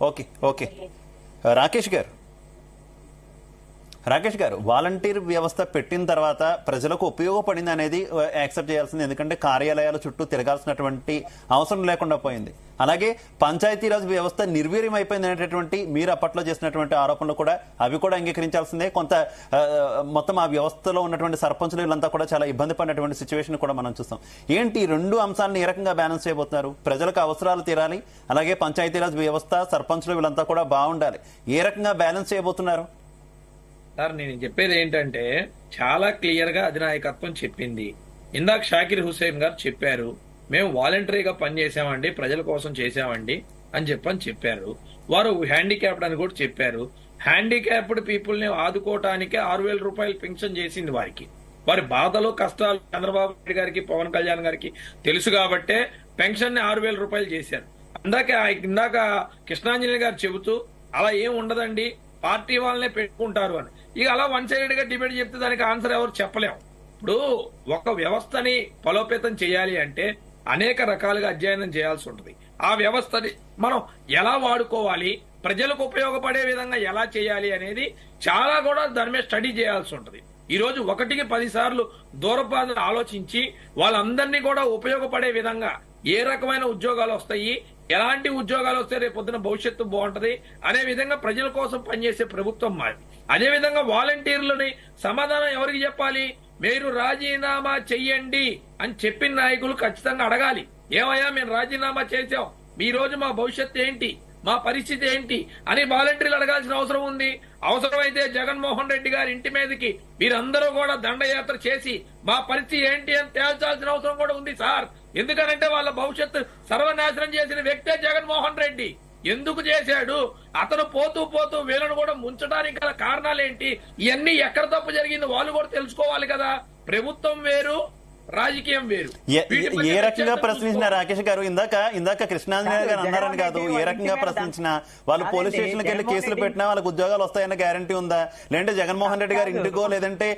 Okay okay Rakesh గారు volunteer వ్యవస్థ పెట్టిన తర్వాత ప్రజలకు ఉపయోగపడింది అనేది యాక్సెప్ట్ చేయాల్సింది, ఎందుకంటే కార్యాలయాల చుట్టూ తిరగాల్సినటువంటి అవసరం లేకుండా పోయింది. అలాగే పంచాయతీరాజ్ వ్యవస్థ నిర్వీర్యం అయిపోయింది అనేటటువంటి మీరు అప్పట్లో చేసినటువంటి ఆరోపణలు కూడా అవి కూడా అంగీకరించాల్సిందే. కొంత మొత్తం ఆ వ్యవస్థలో ఉన్నటువంటి సర్పంచులు వీళ్ళంతా కూడా చాలా ఇబ్బంది పడినటువంటి సిచ్యువేషన్ కూడా మనం చూస్తాం. ఏంటి రెండు అంశాలను ఏ రకంగా బ్యాలెన్స్ చేయబోతున్నారు? ప్రజలకు అవసరాలు తీరాలి, అలాగే పంచాయతీరాజ్ వ్యవస్థ సర్పంచులు వీళ్ళంతా కూడా బాగుండాలి. ఏ రకంగా బ్యాలెన్స్ చేయబోతున్నారు? సార్ నేను చెప్పేది ఏంటంటే చాలా క్లియర్ గా అధినాయకత్వం చెప్పింది. ఇందాక షాకిర్ హుసేన్ గారు చెప్పారు, మేము వాలంటరీగా పనిచేసామండి, ప్రజల కోసం చేసామండి అని చెప్పారు. వారు హ్యాండిక్యాప్డ్ అని కూడా చెప్పారు. హ్యాండిక్యాప్డ్ పీపుల్ ని ఆదుకోవటానికే 6,000 రూపాయలు పెన్షన్ చేసింది వారికి. వారి బాధలు కష్టాలు చంద్రబాబు నాయుడు గారికి పవన్ కళ్యాణ్ గారికి తెలుసు కాబట్టే పెన్షన్ ని 6,000 రూపాయలు చేశారు. ఇందాక కృష్ణాంజలి గారు చెబుతూ అలా ఏం ఉండదండి, పార్టీ వాళ్ళనే పెట్టుకుంటారు అని. ఇక అలా వన్ సైడెడ్ గా డిబేట్ చెప్తే దానికి ఆన్సర్ ఎవరు చెప్పలేం. ఇప్పుడు ఒక వ్యవస్థని బలోపేతం చేయాలి అంటే అనేక రకాలుగా అధ్యయనం చేయాల్సి ఉంటుంది. ఆ వ్యవస్థని మనం ఎలా వాడుకోవాలి, ప్రజలకు ఉపయోగపడే విధంగా ఎలా చేయాలి అనేది చాలా కూడా దాని మీద స్టడీ చేయాల్సి ఉంటుంది. ఈ రోజు 1కి 10 సార్లు దూరపాదన ఆలోచించి వాళ్ళందరినీ కూడా ఉపయోగపడే విధంగా ఏ రకమైన ఉద్యోగాలు వస్తాయి, ఎలాంటి ఉద్యోగాలు వస్తే రేపు పొద్దున భవిష్యత్తు బాగుంటది అనే విధంగా ప్రజల కోసం పనిచేసే ప్రభుత్వం మాది. అదే విధంగా వాలంటీర్లని సమాధానం ఎవరికి చెప్పాలి? మీరు రాజీనామా చెయ్యండి అని చెప్పిన నాయకులు ఖచ్చితంగా అడగాలి. ఏమయ్యా మేము రాజీనామా చేసాం, ఈ రోజు మా భవిష్యత్తు ఏంటి, మా పరిస్థితి ఏంటి అని వాలంటీర్లు అడగాల్సిన అవసరం ఉంది. అవసరమైతే జగన్మోహన్ రెడ్డి గారి ఇంటి మీదకి మీరందరూ కూడా దండయాత్ర చేసి మా పరిస్థితి ఏంటి అని తేల్చాల్సిన అవసరం కూడా ఉంది సార్. ఎందుకనంటే వాళ్ళ భవిష్యత్తు సర్వనాశనం చేసిన వ్యక్తే జగన్మోహన్ రెడ్డి. ఎందుకు చేశాడు? అతను పోతూ పోతూ వీళ్ళను కూడా ముంచడానికి గల కారణాలేంటి, ఇవన్నీ ఎక్కడ తప్పు జరిగింది వాళ్ళు కూడా తెలుసుకోవాలి కదా. ప్రభుత్వం వేరు, రాజకీయం వేరు. ఏ రకంగా ప్రశ్నించిన రాకేష్ గారు, ఇందాక కృష్ణాంజనేయ గారు అన్నారని కాదు, ఏ రకంగా ప్రశ్నించినా వాళ్ళు పోలీస్ స్టేషన్కి వెళ్ళి కేసులు పెట్టినా వాళ్ళకి ఉద్యోగాలు వస్తాయన్న గ్యారంటీ ఉందా? లేదంటే జగన్మోహన్ రెడ్డి గారి ఇంటికో లేదంటే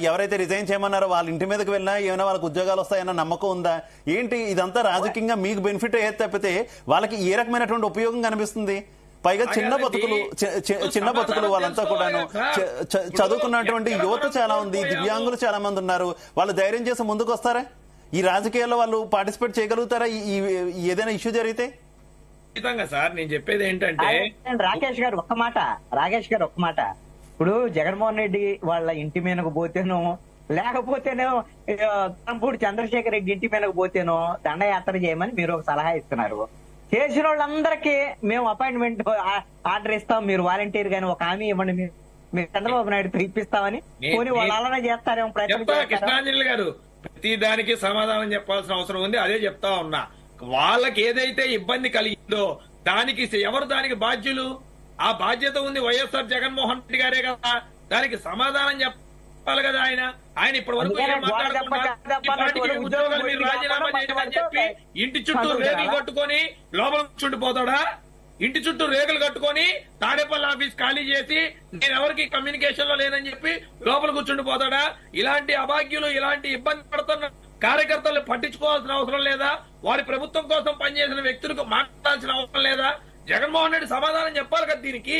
ఎవరైతే రిజైన్ చేయమన్నారో వాళ్ళ ఇంటి మీదకి వెళ్ళినా ఏమైనా వాళ్ళకి ఉద్యోగాలు వస్తాయన్న నమ్మకం ఉందా? ఏంటి ఇదంతా రాజకీయంగా మీకు బెనిఫిట్ ఏది తప్పితే వాళ్ళకి ఏ రకమైనటువంటి ఉపయోగం కనిపిస్తుంది? పైగా చిన్న బతుకులు వాళ్ళంతా కూడాను చదువుకున్నటువంటి యువత చాలా ఉంది, దివ్యాంగులు చాలా మంది ఉన్నారు. వాళ్ళు ధైర్యం చేసి ముందుకు వస్తారా? ఈ రాజకీయాల్లో వాళ్ళు పార్టిసిపేట్ చేయగలుగుతారా ఏదైనా ఇష్యూ జరిగితే? ఖచ్చితంగా సార్. నేను చెప్పేది ఏంటంటే రాకేష్ గారు ఒక్క మాట, ఇప్పుడు జగన్మోహన్ రెడ్డి వాళ్ళ ఇంటి మీదకు పోతేనో లేకపోతేనో తంపూడి చంద్రశేఖర్ రెడ్డి ఇంటి మీదకు పోతేనో దండయాత్ర చేయమని మీరు ఒక సలహా ఇస్తున్నారు. చేసిన వాళ్ళందరికీ మేము అపాయింట్మెంట్ ఆర్డర్ ఇస్తాం, మీరు వాలంటీర్ గాని ఒక హామీ ఇవ్వండి, మీరు చంద్రబాబు నాయుడుతో ఇప్పిస్తామని పోనీ వాళ్ళు అలానే చేస్తారేమో ప్రయత్నం. కృష్ణాంజలి గారు ప్రతి దానికి సమాధానం చెప్పాల్సిన అవసరం ఉంది. అదే చెప్తా ఉన్నా, వాళ్ళకి ఏదైతే ఇబ్బంది కలిగిందో దానికి ఎవరు దానికి బాధ్యులు? ఆ బాధ్యత ఉంది వైఎస్ఆర్ జగన్మోహన్ రెడ్డి గారే కదా. దానికి సమాధానం చెప్పాలి కదా ఆయన ఇప్పటి వరకు ఏం మాట్లాడకుండా ఉద్యోగాలు మీరు రాజీనామా చేయమని చెప్పి ఇంటి చుట్టూ రేకులు కట్టుకొని లోపల కూర్చుండిపోతాడా? ఇంటి చుట్టూ రేకులు కట్టుకొని తాడేపల్లి ఆఫీస్ ఖాళీ చేసి నేను ఎవరికి కమ్యూనికేషన్ లో లేనని చెప్పి లోపల కూర్చుండిపోతాడా? ఇలాంటి అభాగ్యులు, ఇలాంటి ఇబ్బంది పడుతున్న కార్యకర్తలు పట్టించుకోవాల్సిన అవసరం లేదా? వారి ప్రభుత్వం కోసం పనిచేసిన వ్యక్తులకు మాట్లాడాల్సిన అవసరం లేదా? జగన్మోహన్ రెడ్డి సమాధానం చెప్పాలి కదా. దీనికి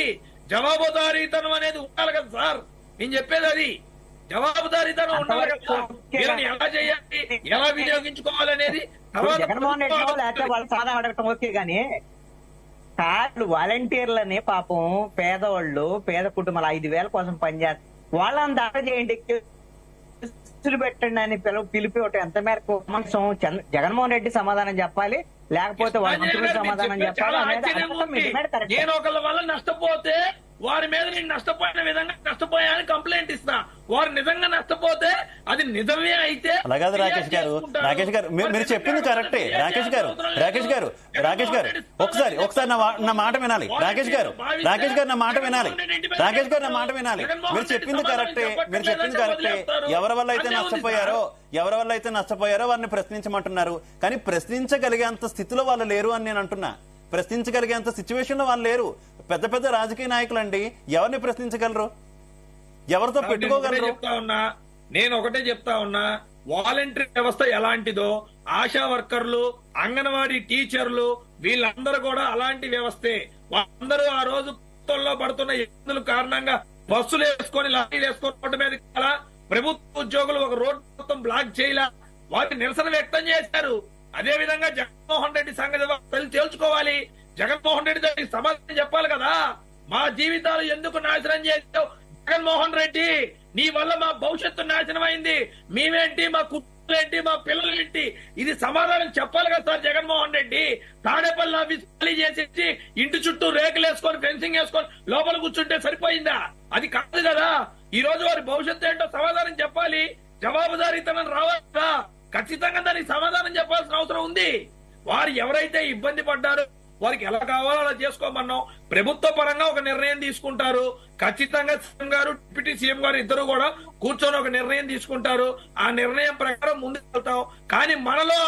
జవాబుదారీతనం అనేది ఉండాలి కదా సార్. నేను చెప్పేది అది, జవాబుదారీతనం ఉండాలి కదా. వీళ్ళని ఎలా చేయాలి, ఎలా వినియోగించుకోవాలనేది జగన్మోహన్ రెడ్డి లేకపోతే వాళ్ళు సాధారణ అడగటం ఓకే గానీ వాలంటీర్లని పాపం పేదవాళ్ళు, పేద కుటుంబాలు 5,000 కోసం పనిచేస్తారు, వాళ్ళని దాడి చేయండి, పెట్టండి అని పిలిపి ఒకటి ఎంత మేరకు జగన్మోహన్ రెడ్డి సమాధానం చెప్పాలి, లేకపోతే వాళ్ళ మంత్రులు సమాధానం చెప్పాలి అనేది. నేను ఒకళ్ళ వల్ల నష్టపోతే వారి మీద నేను నష్టపోయిన విధంగా నష్టపోయాని కంప్లైంట్ ఇస్తా. వారు నిజంగా నష్టపోతే అది నిజమే అయితే అలాగే రాకేష్ గారు మీరు చెప్పింది కరెక్టే. రాకేష్ గారు ఒకసారి నా మాట వినాలి. రాకేష్ గారు నా మాట వినాలి. మీరు చెప్పింది కరెక్టే. ఎవరి వల్ల అయితే నష్టపోయారో వారిని ప్రశ్నించమంటున్నారు. కానీ ప్రశ్నించగలిగేంత స్థితిలో వాళ్ళు లేరు అని నేను అంటున్నా. ప్రశ్నించగలిగేంత సిచ్యువేషన్ లో వాళ్ళు లేరు. పెద్ద పెద్ద రాజకీయ నాయకులండి, ఎవరిని ప్రశ్నించగలరు? ఎవరితో పెట్టుకోగలరు? నేను ఒకటే చెప్తా ఉన్నా, వాలంటరీ వ్యవస్థ ఎలాంటిదో, ఆశా వర్కర్లు, అంగన్వాడీ టీచర్లు వీళ్ళందరూ కూడా అలాంటి వ్యవస్థే. వాళ్ళందరూ ఆ రోజు ప్రభుత్వంలో పడుతున్న ఇబ్బందుల కారణంగా బస్సులు వేసుకొని లారీలు వేసుకొని రోడ్డు మీద ప్రభుత్వ ఉద్యోగులు ఒక రోడ్డు మొత్తం బ్లాక్ చేయలా, వారికి నిరసన వ్యక్తం చేశారు. అదే విధంగా జగన్మోహన్ రెడ్డి సంగతి ప్రజలు తేల్చుకోవాలి. జగన్మోహన్ రెడ్డి దానికి సమాధానం చెప్పాలి కదా. మా జీవితాలు ఎందుకు నాశనం చేశావు జగన్మోహన్ రెడ్డి? నీ వల్ల మా భవిష్యత్తు నాశనం అయింది. మేమేంటి, మా కుటుంబాలేంటి, మా పిల్లలేంటి? ఇది సమాధానం చెప్పాలి కదా సార్ జగన్మోహన్ రెడ్డి. తాడేపల్లి ఆఫీస్ ఖాళీ చేసేసి ఇంటి చుట్టూ రేకులు వేసుకొని ఫెన్సింగ్ వేసుకొని లోపల కూర్చుంటే సరిపోయిందా? అది కాదు కదా. ఈ రోజు వారి భవిష్యత్తు ఏంటో సమాధానం చెప్పాలి. జవాబుదారీతనం రావాలి కదా. ఖచ్చితంగా దానికి సమాధానం చెప్పాల్సిన అవసరం ఉంది. వారు ఎవరైతే ఇబ్బంది పడ్డారో వారికి ఎలా కావాలో అలా చేసుకోమన్నాం. ప్రభుత్వ పరంగా ఒక నిర్ణయం తీసుకుంటారు. ఖచ్చితంగా సీఎం గారు, డిప్యూటీ సీఎం గారు ఇద్దరు కూడా కూర్చొని ఒక నిర్ణయం తీసుకుంటారు. ఆ నిర్ణయం ప్రకారం ముందుకు వెళ్తాం. కానీ మనలో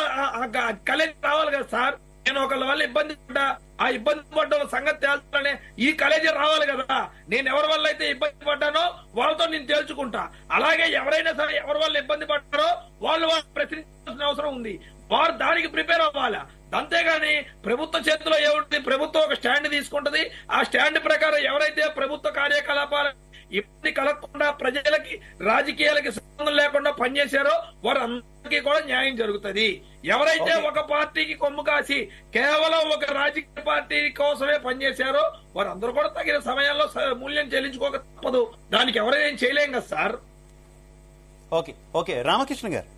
కలెక్ట్ రావాలి కదా సార్. నేను ఒకళ్ళ వల్ల ఇబ్బంది పడ్డా, ఆ ఇబ్బంది పడ్డ సంగతి తేల్చాలనే ఈ కలేజీ రావాలి కదా. నేను ఎవరి వల్ల అయితే ఇబ్బంది పడ్డానో వాళ్ళతో నేను తేల్చుకుంటా. అలాగే ఎవరైనా సరే ఎవరి వల్ల ఇబ్బంది పడ్డారో వాళ్ళు ప్రశ్నించాల్సిన అవసరం ఉంది. వారు దానికి ప్రిపేర్ అవ్వాలా. అంతేగాని ప్రభుత్వ చేతిలో ఏముంటుంది, ప్రభుత్వం ఒక స్టాండ్ తీసుకుంటది. ఆ స్టాండ్ ప్రకారం ఎవరైతే ప్రభుత్వ కార్యకలాపాలు ఇబ్బంది కలగకుండా ప్రజలకి రాజకీయాలకి సంబంధం లేకుండా పనిచేశారో వారు అందరికీ కూడా న్యాయం జరుగుతుంది. ఎవరైతే ఒక పార్టీకి కొమ్ము కాసి కేవలం ఒక రాజకీయ పార్టీ కోసమే పనిచేశారో వారందరూ కూడా తగిన సమయంలో మూల్యం చెల్లించుకోక తప్పదు. దానికి ఎవరైనా చేయలేం కదా సార్. ఓకే రామకృష్ణ గారు